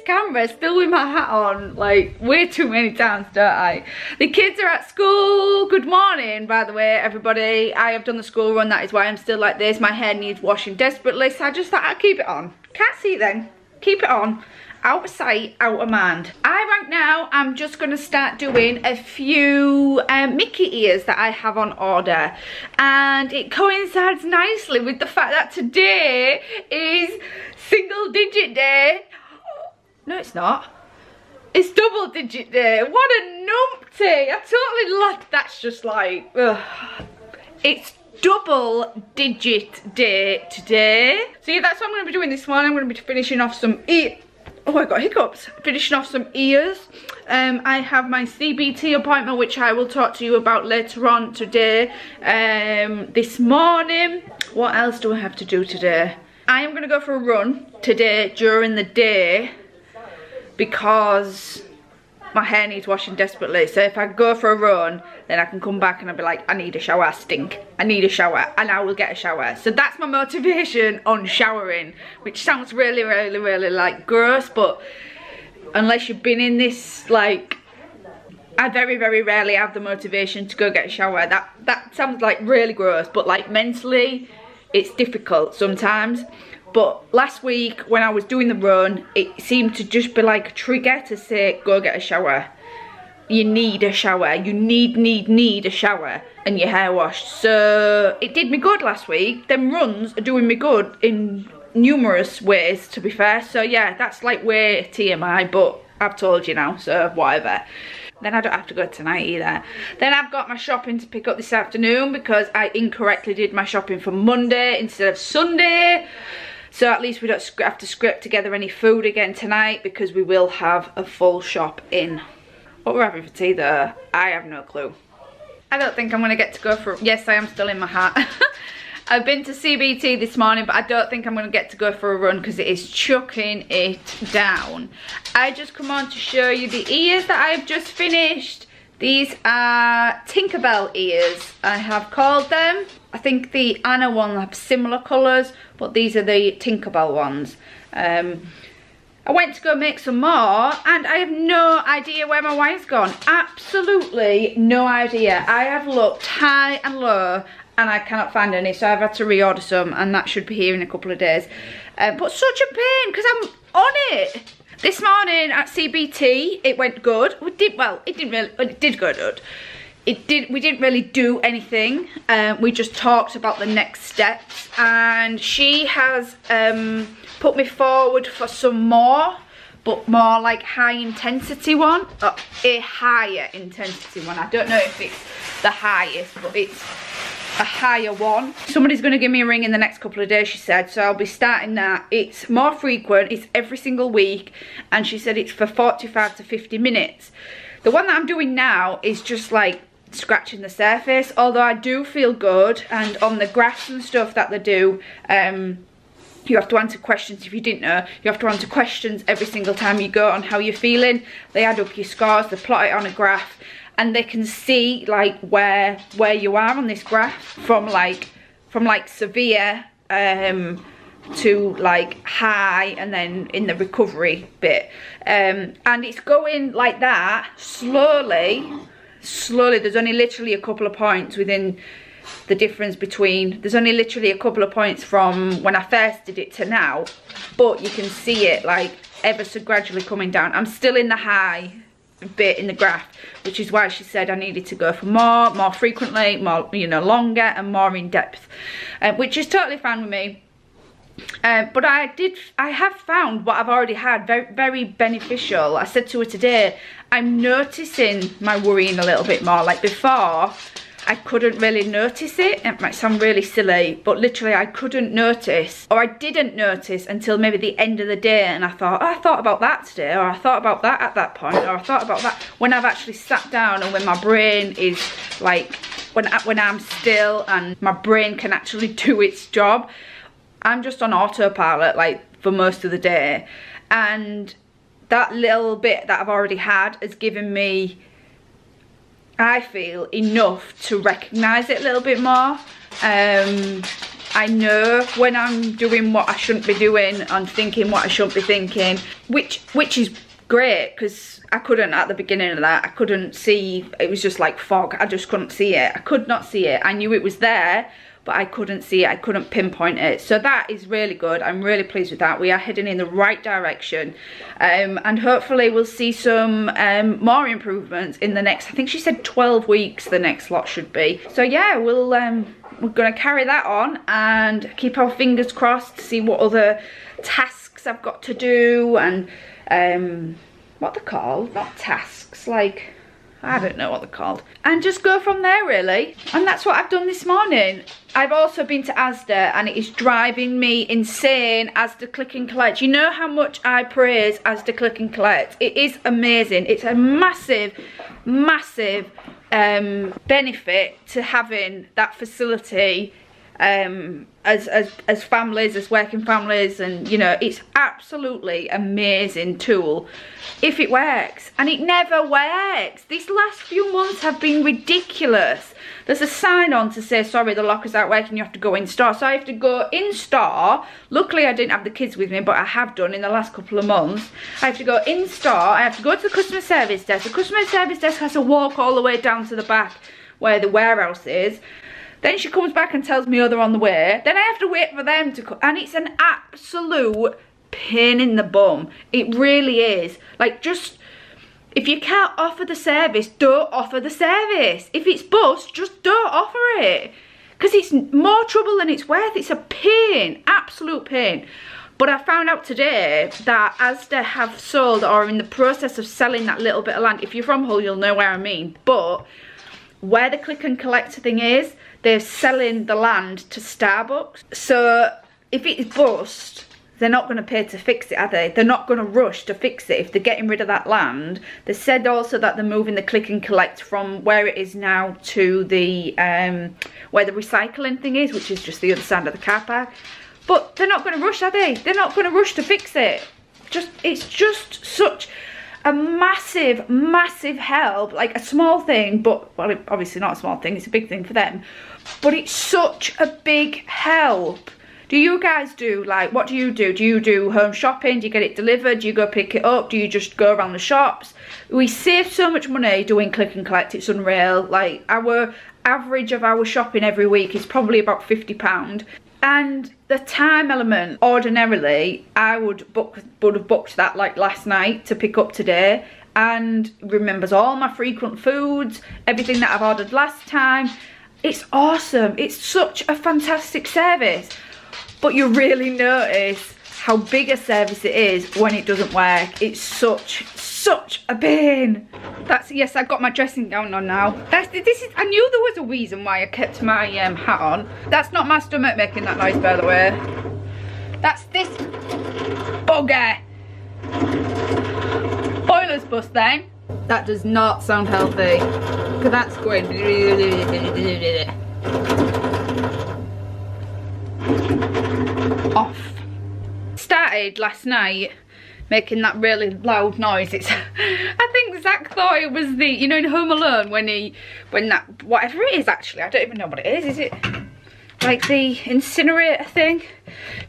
camera still with my hat on like way too many times, don't I? The kids are at school. Good morning, by the way, everybody. I have done the school run, that is why I'm still like this. My hair needs washing desperately, so I just thought I'd keep it on. Can't see it then. Keep it on. Out of sight, out of mind. Right now, I'm just going to start doing a few Mickey ears that I have on order. And it coincides nicely with the fact that today is single digit day. No, it's not. It's double digit day. What a numpty. I totally like, that's just like, ugh. It's double digit day today. So yeah, that's what I'm going to be doing this morning. I'm going to be finishing off some oh, I got hiccups. Finishing off some ears. I have my CBT appointment, which I will talk to you about later on today. This morning. What else do I have to do today? I am going to go for a run today during the day because my hair needs washing desperately. So if I go for a run, then I can come back and I'll be like, I need a shower, I stink. I need a shower, and I will get a shower. So that's my motivation on showering, which sounds really, really, really like gross, but unless you've been in this, like, I very, very rarely have the motivation to go get a shower. That sounds like really gross, but like mentally, it's difficult sometimes. But last week when I was doing the run, it seemed to just be like a trigger to say, go get a shower. You need a shower. You need a shower and your hair washed. So it did me good last week. Them runs are doing me good in numerous ways, to be fair. So yeah, that's like way TMI, but I've told you now, so whatever. Then I don't have to go tonight either. Then I've got my shopping to pick up this afternoon because I incorrectly did my shopping for Monday instead of Sunday. So at least we don't have to scrape together any food again tonight, because we will have a full shop in. What we're having for tea though, I have no clue. I don't think I'm going to get to go for, yes, I am still in my hat. I've been to CBT this morning, but I don't think I'm going to get to go for a run because it is chucking it down. I just come on to show you the ears that I've just finished. These are Tinkerbell ears, I have called them. I think the Anna one have similar colours, but these are the Tinkerbell ones. I went to go make some more and I have no idea where my wire's gone. Absolutely no idea. I have looked high and low and I cannot find any, so I've had to reorder some, and that should be here in a couple of days. But such a pain because I'm on it. This morning at CBT, it went good. It did go good. We didn't really do anything. We just talked about the next steps, and she has put me forward for some more, but more like high intensity one. A higher intensity one. I don't know if it's the highest, but it's a higher one. Somebody's going to give me a ring in the next couple of days, she said, so I'll be starting that. It's more frequent, it's every single week, and she said it's for 45 to 50 minutes. The one that I'm doing now is just like scratching the surface, although I do feel good, and on the graphs and stuff that they do, you have to answer questions. If you didn't know, you have to answer questions every single time you go on how you're feeling. They add up your scores, they plot it on a graph, and they can see like where you are on this graph from like severe to like high, and then in the recovery bit, and it's going like that slowly. There's only literally a couple of points within the difference between, there's only literally a couple of points from when I first did it to now, but you can see it like ever so gradually coming down. I'm still in the high bit in the graph, which is why she said I needed to go for more frequently, more, you know, longer and more in depth, which is totally fine with me. But I have found what I've already had very, very beneficial. I said to her today, I'm noticing my worrying a little bit more. Like before, I couldn't really notice it. It might sound really silly, but literally I couldn't notice, or I didn't notice until maybe the end of the day, and I thought, oh, I thought about that today, or I thought about that at that point, or I thought about that when I've actually sat down and when my brain is like, when I'm still and my brain can actually do its job. I'm just on autopilot like for most of the day, and that little bit that I've already had has given me, I feel, enough to recognise it a little bit more. I know when I'm doing what I shouldn't be doing and thinking what I shouldn't be thinking, which is great, because I couldn't at the beginning of that. I couldn't see, it was just like fog. I just couldn't see it. I could not see it. I knew it was there, but I couldn't see it. I couldn't pinpoint it. So that is really good. I'm really pleased with that. We are heading in the right direction, and hopefully we'll see some more improvements in the next, I think she said 12 weeks the next lot should be. So yeah, we're going to carry that on and keep our fingers crossed to see what other tasks I've got to do, and what they're called, not tasks, like, I don't know what they're called, and just go from there really. And that's what I've done this morning. I've also been to HAKZ, and it is driving me insane, HAKZ Click and Collect. You know how much I praise HAKZ Click and Collect. It is amazing. It's a massive benefit to having that facility as families, as working families, and you know, it's absolutely amazing tool if it works, and it never works. These last few months have been ridiculous. There's a sign on to say, sorry, the lockers aren't working, you have to go in store. So I have to go in store. Luckily I didn't have the kids with me, but I have done in the last couple of months. I have to go in store, I have to go to the customer service desk. The customer service desk has to walk all the way down to the back where the warehouse is. Then she comes back and tells me, oh, they're on the way. Then I have to wait for them to come. And it's an absolute pain in the bum. It really is. Like, just, if you can't offer the service, don't offer the service. If it's bust, just don't offer it. Because it's more trouble than it's worth. It's a pain, absolute pain. But I found out today that HAKZ have sold, or are in the process of selling, that little bit of land. If you're from Hull, you'll know where I mean. But where the click and collect thing is, they're selling the land to Starbucks. So if it's bust, they're not going to pay to fix it, are they? They're not going to rush to fix it if they're getting rid of that land. They said also that they're moving the click and collect from where it is now to the where the recycling thing is, which is just the other side of the car park. But they're not going to rush, are they? They're not going to rush to fix it. It's just such a massive help. Like a small thing, but, well, obviously not a small thing, it's a big thing for them. But it's such a big help. Do you guys do, like, what do you do? Do you do home shopping? Do you get it delivered? Do you go pick it up? Do you just go around the shops? We save so much money doing click and collect, it's unreal. Like, our average of our shopping every week is probably about £50. And the time element, ordinarily, I would have booked that like last night to pick up today, and remembers all my frequent foods, everything that I've ordered last time. It's awesome. It's such a fantastic service. But you really notice how big a service it is when it doesn't work. It's such a pain. Yes, I've got my dressing gown on now. I knew there was a reason why I kept my hat on. That's not my stomach making that noise, by the way. That's this bugger. Boiler's bust then. That does not sound healthy. Because that's going off. Started last night making that really loud noise. It's I think Zach thought it was the, you know, in Home Alone when that, whatever it is, actually I don't even know what it is it like the incinerator thing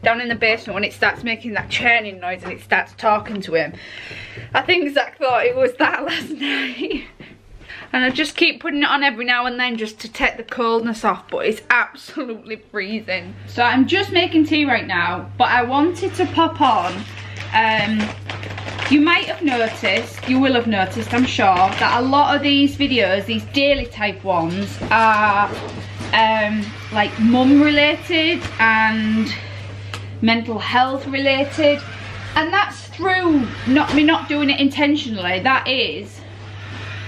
down in the basement, when it starts making that churning noise and it starts talking to him. I think Zach thought it was that last night. And I just keep putting it on every now and then just to take the coldness off, but it's absolutely freezing. So I'm just making tea right now, but I wanted to pop on, you might have noticed, you will have noticed, I'm sure, that a lot of these videos, these daily type ones, are like mum related and mental health related, and that's through me not doing it intentionally. That is,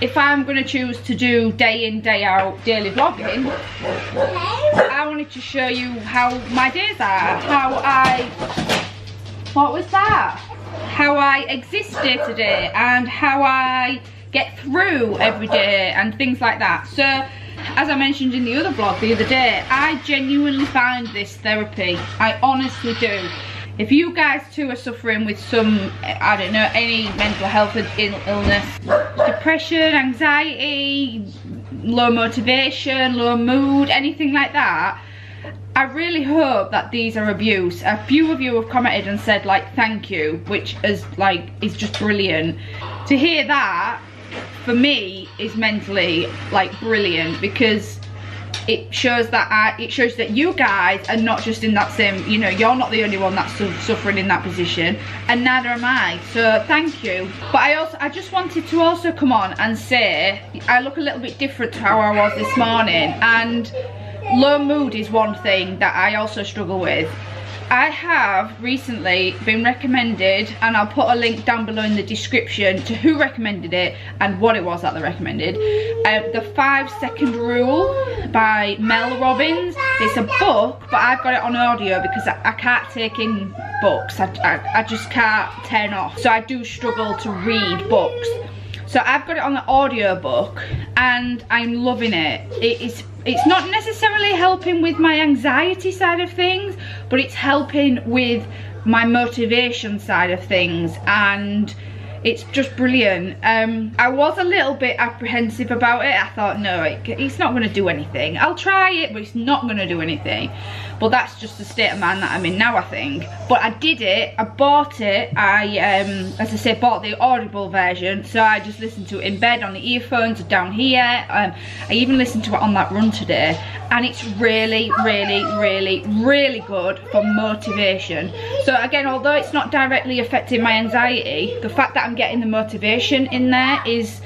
if I'm going to choose to do day in, day out daily vlogging, I wanted to show you how my days are, what was that? How I exist day to day and how I get through every day and things like that. So, as I mentioned in the other vlog the other day, I genuinely find this therapy. I honestly do. If you guys too are suffering with some, I don't know, any mental health illness, depression, anxiety, low motivation, low mood, anything like that, I really hope that these are of use. A few of you have commented and said like thank you, which is just brilliant. To hear that for me is mentally like brilliant, because it shows that you guys are not just in that same, you know, you're not the only one that's suffering in that position, and neither am I, so thank you. But I just wanted to also come on and say I look a little bit different to how I was this morning, and low mood is one thing that I also struggle with. I have recently been recommended, and I'll put a link down below in the description to who recommended it and what it was that they recommended. The 5 Second Rule by Mel Robbins. It's a book, but I've got it on audio because I can't take in books. I just can't turn off. So I do struggle to read books. So I've got it on the audio book and I'm loving it. It's not necessarily helping with my anxiety side of things, but it's helping with my motivation side of things, and it's just brilliant. I was a little bit apprehensive about it. I thought, no, it's not going to do anything. I'll try it, but it's not going to do anything. But that's just the state of mind that I'm in now, I think. But I did it. I bought it. As I say, bought the Audible version. So I just listened to it in bed on the earphones down here. I even listened to it on that run today. And it's really, really, really, really good for motivation. So again, although it's not directly affecting my anxiety, the fact that I'm getting the motivation in there is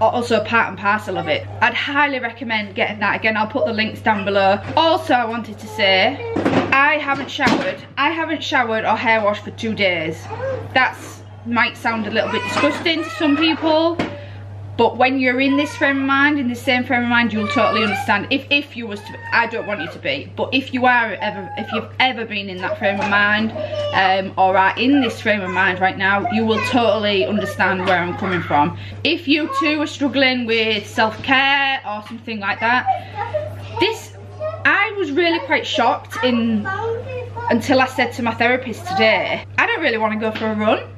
also part and parcel of it. I'd highly recommend getting that. Again, I'll put the links down below. Also, I wanted to say, I haven't showered or hair washed for 2 days. That might sound a little bit disgusting to some people, but when you're in this frame of mind, in the same frame of mind, you'll totally understand. If you was to, I don't want you to be, but if you are if you've ever been in that frame of mind, or are in this frame of mind right now, you will totally understand where I'm coming from. If you too are struggling with self-care or something like that, I was really quite shocked until I said to my therapist today, I don't really want to go for a run.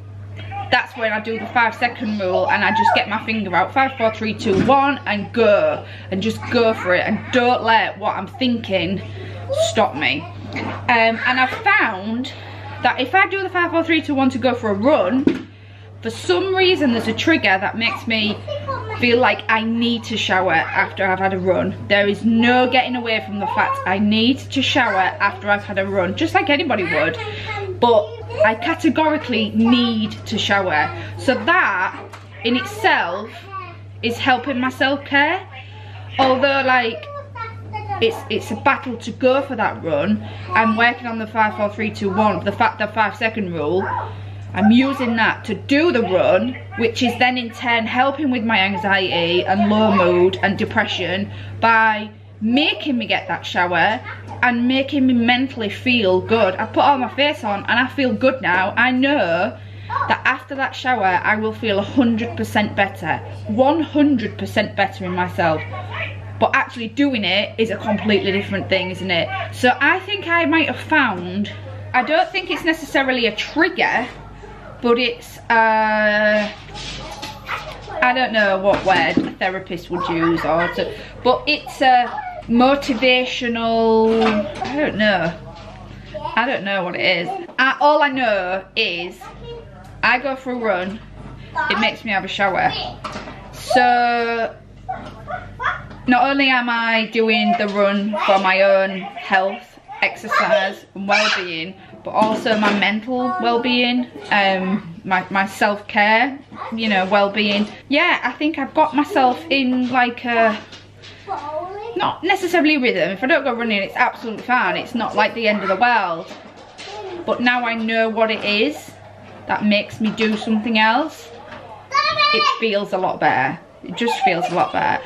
That's when I do the 5 second rule, and I just get my finger out, 5, 4, 3, 2, 1, and go, and just go for it, and don't let what I'm thinking stop me. And I've found that if I do the 5, 4, 3, 2, 1 to go for a run, for some reason there's a trigger that makes me feel like I need to shower after I've had a run. There is no getting away from the fact I need to shower after I've had a run, just like anybody would, but I categorically need to shower. So that in itself is helping my self-care. Although like it's a battle to go for that run, I'm working on the 5, 4, 3, 2, 1, the 5 second rule. I'm using that to do the run, which is then in turn helping with my anxiety and low mood and depression by making me get that shower and making me mentally feel good. I put all my face on and I feel good now. I know that after that shower I will feel 100% better, 100% better in myself. But actually doing it is a completely different thing, isn't it? So I think I might have found, I don't think it's necessarily a trigger, but it's I don't know what word a therapist would use, but it's a motivational, I don't know what it is. All I know is I go for a run, it makes me have a shower. So not only am I doing the run for my own health, exercise and well-being, but also my mental well-being, my self-care, you know, well-being. Yeah, I think I've got myself in like a, not necessarily rhythm. If I don't go running, it's absolutely fine. It's not like the end of the world. But now I know what it is that makes me do something else. It feels a lot better. It just feels a lot better.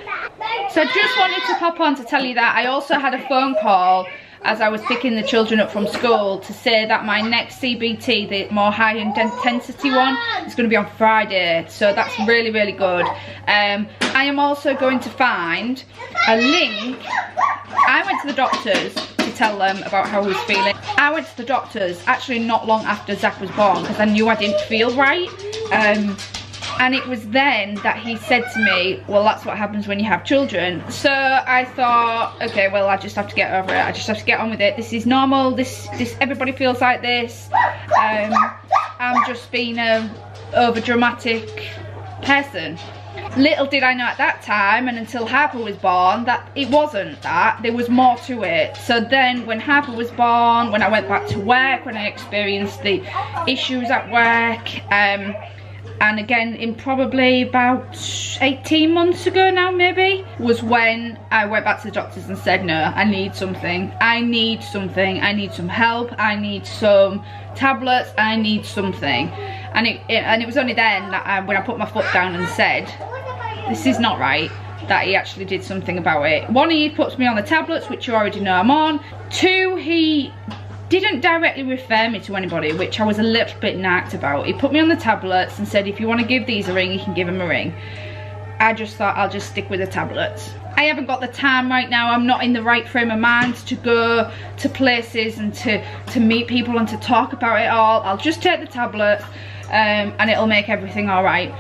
So I just wanted to pop on to tell you that. I also had a phone call as I was picking the children up from school to say that my next CBT, the more high intensity one, is going to be on Friday. So that's really, really good. I am also going to find a link. I went to the doctors to tell them about how I was feeling. I went to the doctors actually not long after Zach was born because I knew I didn't feel right. And it was then that he said to me, well, that's what happens when you have children. So I thought, okay, well, I just have to get over it. I just have to get on with it. This is normal. This everybody feels like this. I'm just being a over dramatic person. Little did I know at that time, and until Harper was born, that it wasn't that. There was more to it. So then when Harper was born, when I went back to work, when I experienced the issues at work, and again in probably about 18 months ago now maybe, was when I went back to the doctors and said, no, I need something. I need something. I need some help. I need some tablets. I need something. And it was only then that when I put my foot down and said, this is not right, that he actually did something about it. One, he puts me on the tablets, which you already know I'm on. Two, he didn't directly refer me to anybody, which I was a little bit nagged about. He put me on the tablets and said, if you want to give these a ring, you can give them a ring. I just thought, I'll just stick with the tablets. I haven't got the time right now. I'm not in the right frame of mind to go to places and to meet people and to talk about it all. I'll just take the tablets and it'll make everything all right.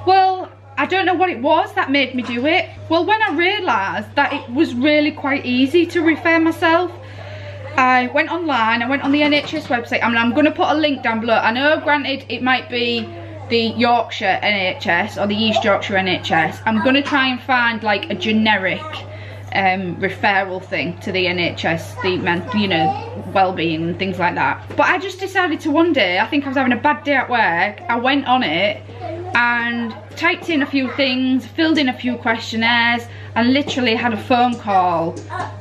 Well, I don't know what it was that made me do it. Well, when I realised that it was really quite easy to refer myself, I went online, I went on the NHS website. I mean, I'm going to put a link down below. I know, granted, it might be the Yorkshire NHS or the East Yorkshire NHS. I'm going to try and find like a generic referral thing to the NHS, the you know, well-being and things like that. But I just decided to one day, I think I was having a bad day at work, I went on it and typed in a few things, filled in a few questionnaires, and literally had a phone call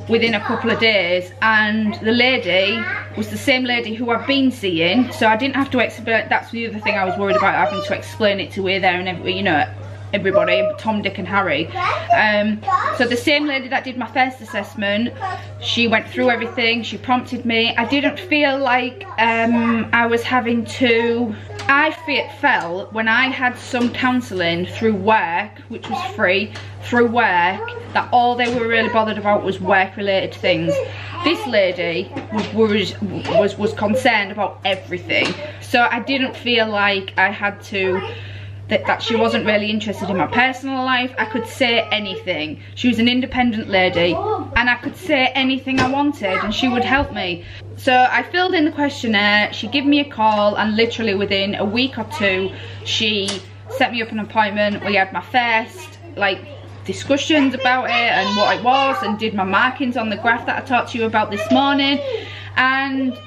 within a couple of days, and the lady was the same lady who I've been seeing, so I didn't have to explain. That's the other thing I was worried about, having to explain it to her there and you know, everybody, Tom, Dick and Harry. So the same lady that did my first assessment, she went through everything, she prompted me. I didn't feel like I was having to, I felt when I had some counselling through work, which was free, through work, that all they were really bothered about was work related things. This lady was concerned about everything. So I didn't feel like I had to, that she wasn't really interested in my personal life. I could say anything. She was an independent lady and I could say anything I wanted and she would help me. So I filled in the questionnaire, she gave me a call, and literally within a week or two she set me up an appointment. We had my first like discussions about it and what it was, and did my markings on the graph that I talked to you about this morning, and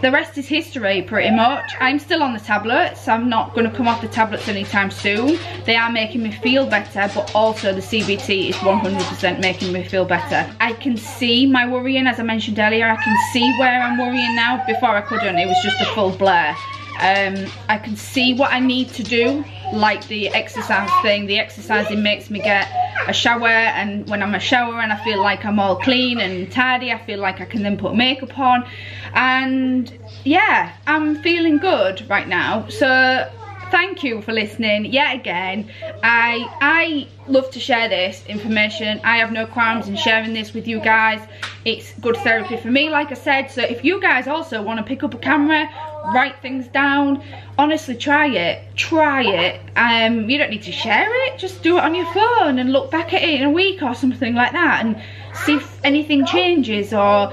the rest is history pretty much. I'm still on the tablets. I'm not going to come off the tablets anytime soon. They are making me feel better, but also the CBT is 100% making me feel better. I can see my worrying, as I mentioned earlier. I can see where I'm worrying now. Before I couldn't, it was just a full blur. I can see what I need to do, like the exercise thing. The exercising makes me get a shower, and when I'm a shower and I feel like I'm all clean and tidy, I feel like I can then put makeup on, and yeah, I'm feeling good right now. So thank you for listening yet again. I love to share this information. I have no qualms in sharing this with you guys. It's good therapy for me, like I said. So if you guys also want to pick up a camera, write things down, honestly try it. You don't need to share it, just do it on your phone and look back at it in a week or something like that and see if anything changes, or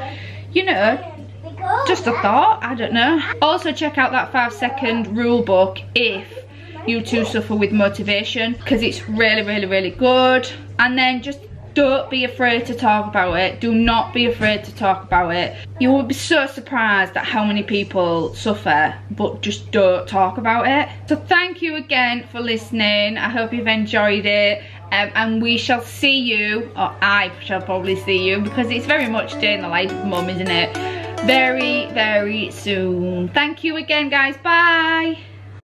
you know, just a thought, I don't know. Also check out that 5-second rule book if you too suffer with motivation, because it's really good. And then just don't be afraid to talk about it. Do not be afraid to talk about it. You will be so surprised at how many people suffer but just don't talk about it. So thank you again for listening. I hope you've enjoyed it, and we shall see you, or I shall probably see you, because it's very much day in the life of mum, isn't it? Very soon. Thank you again, guys. Bye.